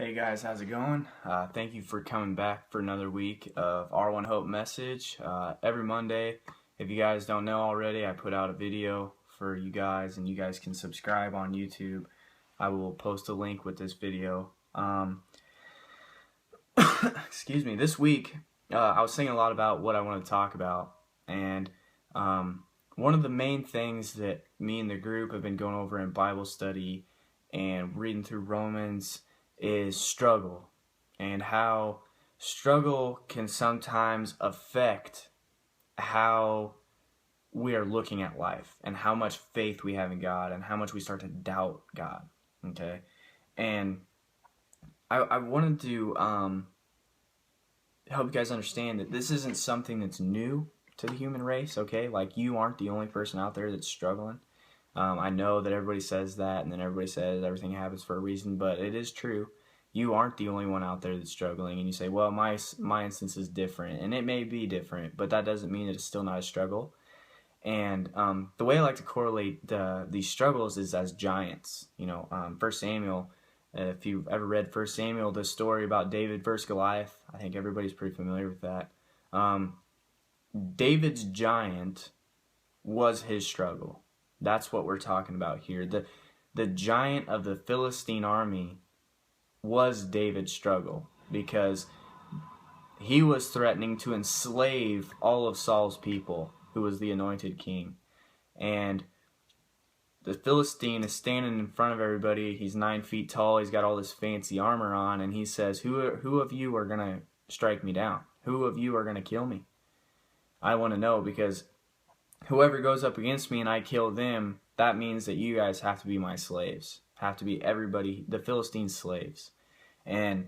Hey guys, how's it going? Thank you for coming back for another week of R1 Hope Message. Every Monday, if you guys don't know already, I put out a video for you guys, and you guys can subscribe on YouTube. I will post a link with this video. Excuse me. This week, I was thinking a lot about what I want to talk about, and one of the main things that me and the group have been going over in Bible study and reading through Romans is struggle, and how struggle can sometimes affect how we are looking at life and how much faith we have in God and how much we start to doubt God. Okay, and I wanted to help you guys understand that this isn't something that's new to the human race. Okay, like, you aren't the only person out there that's struggling. I know that everybody says that, and then everybody says everything happens for a reason, but it is true. You aren't the only one out there that's struggling, and you say, well, my instance is different, and it may be different, but that doesn't mean that it's still not a struggle. And the way I like to correlate these struggles is as giants. 1 Samuel, if you've ever read 1 Samuel, the story about David versus Goliath, I think everybody's pretty familiar with that. David's giant was his struggle. That's what we're talking about here. The giant of the Philistine army was David's struggle, because he was threatening to enslave all of Saul's people, who was the anointed king. And the Philistine is standing in front of everybody. He's 9 feet tall. He's got all this fancy armor on, and he says, who of you are going to strike me down? Who of you are going to kill me? I want to know, because whoever goes up against me and I kill them, that means that you guys have to be my slaves. Have to be everybody, the Philistine slaves. And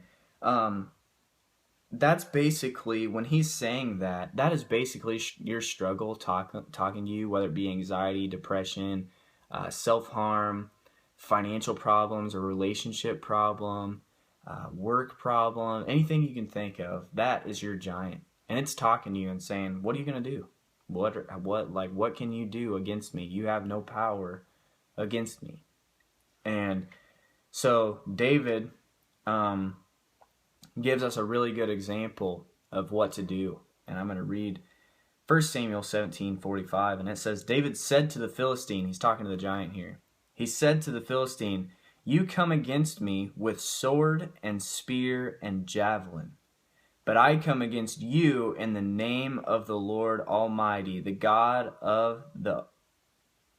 that's basically, when he's saying that, that is basically your struggle talking to you, whether it be anxiety, depression, self-harm, financial problems, or relationship problem, work problem, anything you can think of. That is your giant. And it's talking to you and saying, what are you going to do? What can you do against me? You have no power against me. And so David gives us a really good example of what to do. And I'm going to read 1 Samuel 17:45, and it says, David said to the Philistine, he's talking to the giant here, he said to the Philistine, you come against me with sword and spear and javelin, but I come against you in the name of the Lord Almighty, the God of the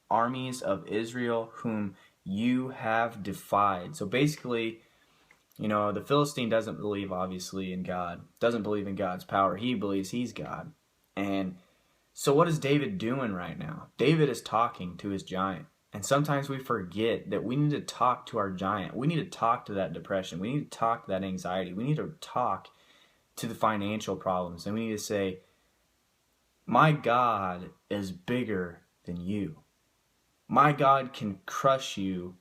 armies of Israel, whom you have defied. So basically, the Philistine doesn't believe, obviously, in God, doesn't believe in God's power. He believes he's God. And so what is David doing right now? David is talking to his giant. And sometimes we forget that we need to talk to our giant. We need to talk to that depression. We need to talk to that anxiety. We need to talk to the financial problems. And we need to say, my God is bigger than you. My God can crush you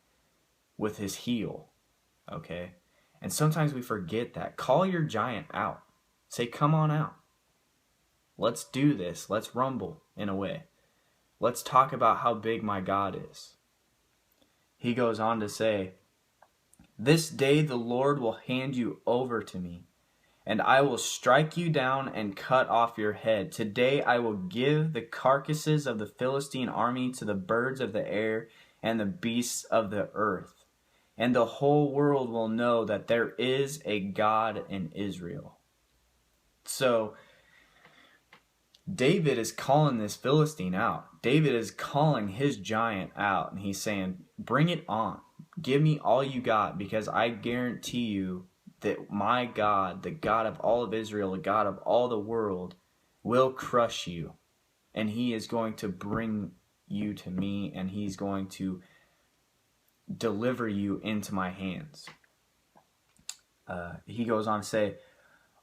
with his heel. Okay? And sometimes we forget that. Call your giant out. Say, come on out. Let's do this. Let's rumble, in a way. Let's talk about how big my God is. He goes on to say, this day the Lord will hand you over to me, and I will strike you down and cut off your head. Today I will give the carcasses of the Philistine army to the birds of the air and the beasts of the earth, and the whole world will know that there is a God in Israel. So David is calling this Philistine out. David is calling his giant out, and he's saying, bring it on. Give me all you got, because I guarantee you that my God, the God of all of Israel, the God of all the world, will crush you. And he is going to bring you to me, and he's going to deliver you into my hands. He goes on to say,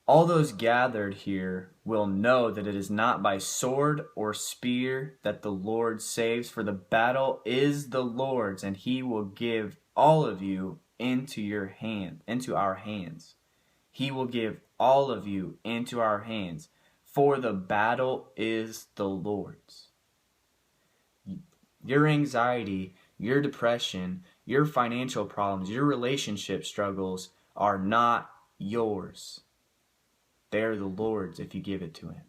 all those gathered here will know that it is not by sword or spear that the Lord saves, for the battle is the Lord's, and he will give all of you into our hands. He will give all of you into our hands, for the battle is the Lord's. Your anxiety, your depression, your financial problems, your relationship struggles are not yours. They are the Lord's if you give it to him.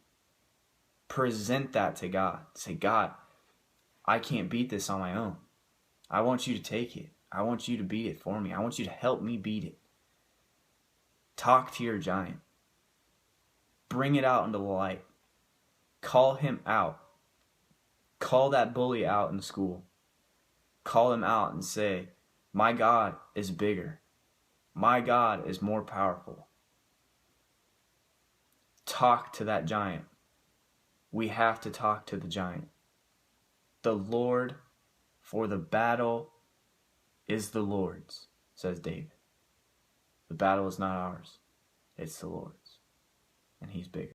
Present that to God. Say, God, I can't beat this on my own. I want you to take it. I want you to beat it for me. I want you to help me beat it. Talk to your giant. Bring it out into the light. Call him out. Call that bully out in school. Call him out and say, my God is bigger. My God is more powerful. Talk to that giant. We have to talk to the giant. The Lord, for the battle is the Lord's, says David. The battle is not ours. It's the Lord's. And he's bigger.